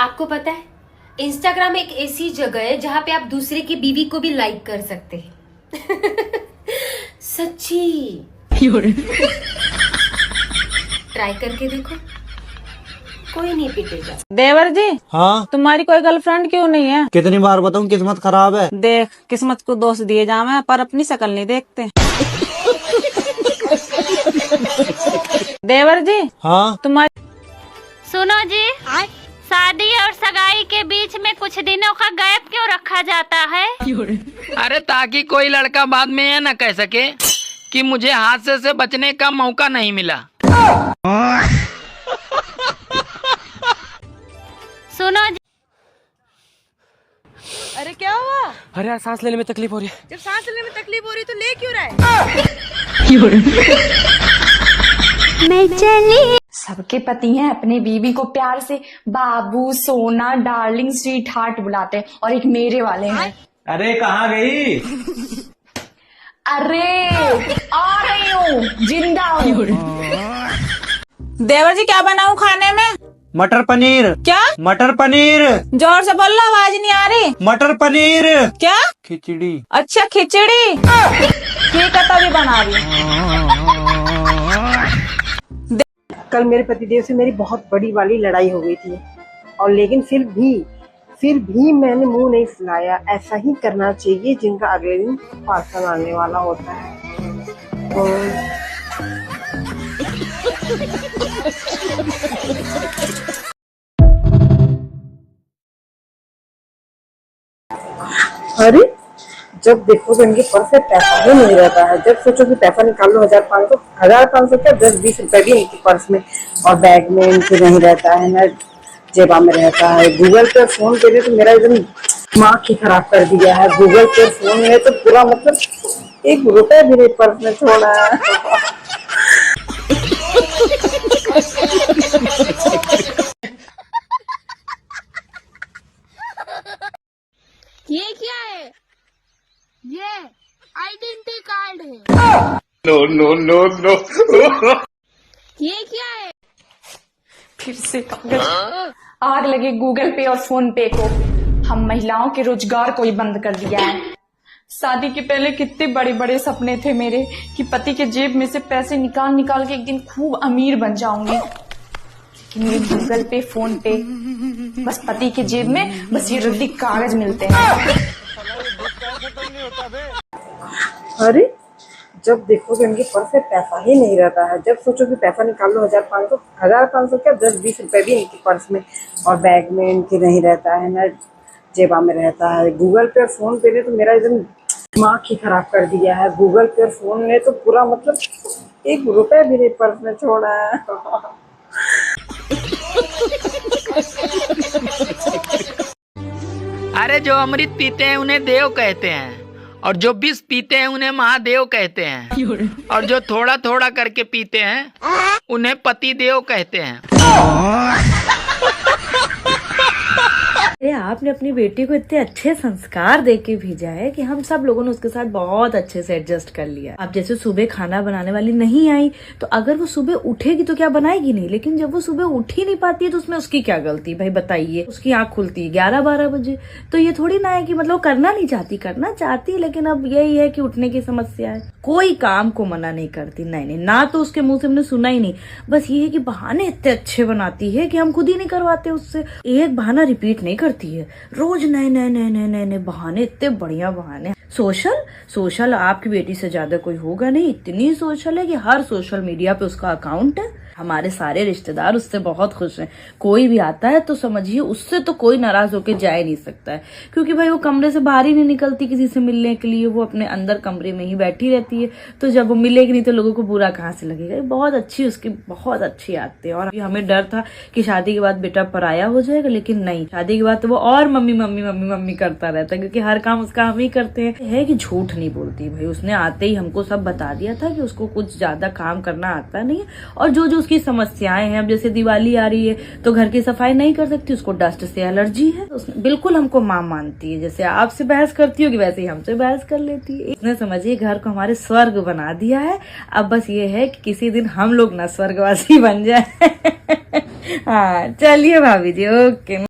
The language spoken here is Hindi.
आपको पता है इंस्टाग्राम एक ऐसी जगह है जहां पे आप दूसरे की बीवी को भी लाइक कर सकते हैं। सच्ची। ट्राई करके देखो, कोई नहीं पीटेगा। देवर जी, हाँ, तुम्हारी कोई गर्लफ्रेंड क्यों नहीं है? कितनी बार बताऊं किस्मत खराब है। देख, किस्मत को दोष दिए जावे पर अपनी शक्ल नहीं देखते। देवर जी, हाँ, तुम्हारी सुनो जी, शादी और सगाई के बीच में कुछ दिनों का गैप क्यों रखा जाता है? अरे ताकि कोई लड़का बाद में यह न कह सके कि मुझे हादसे से बचने का मौका नहीं मिला। सुनो जी, अरे क्या हुआ? अरे यार सांस लेने में तकलीफ हो रही है। जब सांस लेने में तकलीफ हो रही तो ले क्यों रहे? मैं चली। सबके पति हैं अपने बीवी को प्यार से बाबू, सोना, डार्लिंग, स्वीट हार्ट बुलाते हैं और एक मेरे वाले हैं। अरे कहाँ गई? अरे आ रही हूँ, जिंदा हूँ। देवर जी, क्या बनाऊं खाने में? मटर पनीर। क्या? मटर पनीर। जोर से बोल लो, आवाज नहीं आ रही। मटर पनीर। क्या? खिचड़ी। अच्छा, खिचड़ी। ठीक है, तभी बना रही हूँ। कल मेरे पतिदेव से मेरी बहुत बड़ी वाली लड़ाई हो गई थी और लेकिन फिर भी मैंने मुंह नहीं फुलाया। ऐसा ही करना चाहिए जिनका अगले दिन पार्सल आने वाला होता है। अरे जब देखो तो इनके पर्स में पैसा ही नहीं रहता है। जब सोचो कि पैसा निकाल लो 1500 क्या 10-20 रुपए भी इनके पर्स में और बैग में इनके नहीं रहता है, ना जेबा में रहता है। गूगल पे फोन पे ने तो मेरा एकदम दिमाग ही खराब कर दिया है। गूगल पे फोन में तो पूरा मतलब 1 रुपया भी नहीं पर्स में छोड़ा है। ये क्या है? ये आइडेंटिटी कार्ड है। नो। ये क्या है? फिर से कागज। आग लगे गूगल पे और फोन पे को। हम महिलाओं के रोजगार को ही बंद कर दिया है। शादी के पहले कितने बड़े बड़े सपने थे मेरे कि पति के जेब में से पैसे निकाल निकाल के एक दिन खूब अमीर बन जाऊंगी। लेकिन ये गूगल पे, फोन पे, बस पति के जेब में बस ये रद्दी कागज मिलते हैं। अरे जब देखो तो इनके पर्स में पैसा ही नहीं रहता है। जब सोचो कि पैसा निकाल लो 1500 क्या 10-20 रुपए भी इनके पर्स में और बैग में इनके नहीं रहता है, ना जेबा में रहता है। गूगल पे और फोन पे ने तो मेरा एकदम दिमाग ही खराब कर दिया है। गूगल पे और फोन ने तो पूरा मतलब 1 रुपया भी नहीं पर्स में छोड़ा है। अरे जो अमृत पीते हैं उन्हें देव कहते हैं और जो विष पीते हैं उन्हें महादेव कहते हैं और जो थोड़ा थोड़ा करके पीते हैं उन्हें पति देव कहते हैं। अरे आपने अपनी बेटी को इतने अच्छे संस्कार दे के भेजा है कि हम सब लोगों ने उसके साथ बहुत अच्छे से एडजस्ट कर लिया। अब जैसे सुबह खाना बनाने वाली नहीं आई तो अगर वो सुबह उठेगी तो क्या बनाएगी नहीं, लेकिन जब वो सुबह उठ ही नहीं पाती है तो उसमें उसकी क्या गलती भाई बताइए। उसकी आंख खुलती है 11-12 बजे, तो ये थोड़ी ना है कि मतलब करना नहीं चाहती, करना चाहती, लेकिन अब यही है कि उठने की समस्या है। कोई काम को मना नहीं करती, नहीं, ना तो उसके मुंह से हमने सुना ही नहीं। बस ये है कि बहाने इतने अच्छे बनाती है कि हम खुद ही नहीं करवाते उससे। एक बहाना रिपीट नहीं करती है, रोज नए नए बहाने, इतने बढ़िया बहाने। सोशल आपकी बेटी से ज्यादा कोई होगा नहीं। इतनी सोशल है कि हर सोशल मीडिया पे उसका अकाउंट है। हमारे सारे रिश्तेदार उससे बहुत खुश हैं। कोई भी आता है तो समझिए उससे तो कोई नाराज होकर जा ही नहीं सकता है, क्योंकि भाई वो कमरे से बाहर ही नहीं निकलती किसी से मिलने के लिए। वो अपने अंदर कमरे में ही बैठी रहती है, तो जब वो मिलेगी नहीं तो लोगों को बुरा कहाँ से लगेगा। बहुत अच्छी उसकी बहुत अच्छी आदतें हैं। और हमें डर था कि शादी के बाद बेटा पराया हो जाएगा, लेकिन नहीं, शादी के बाद तो वो और मम्मी करता रहता है, क्योंकि हर काम उसका हम ही करते हैं। है कि झूठ नहीं बोलती भाई। उसने आते ही हमको सब बता दिया था कि उसको कुछ ज्यादा काम करना आता नहीं है और जो उसकी समस्याएं हैं। अब जैसे दिवाली आ रही है तो घर की सफाई नहीं कर सकती, उसको डस्ट से एलर्जी है। उसने बिल्कुल हमको माँ मानती है, जैसे आपसे बहस करती होगी वैसे ही हमसे बहस कर लेती है। इसने समझिए घर को हमारे स्वर्ग बना दिया है। अब बस ये है कि किसी दिन हम लोग ना स्वर्गवासी बन जाए। हाँ चलिए भाभी जी, ओके।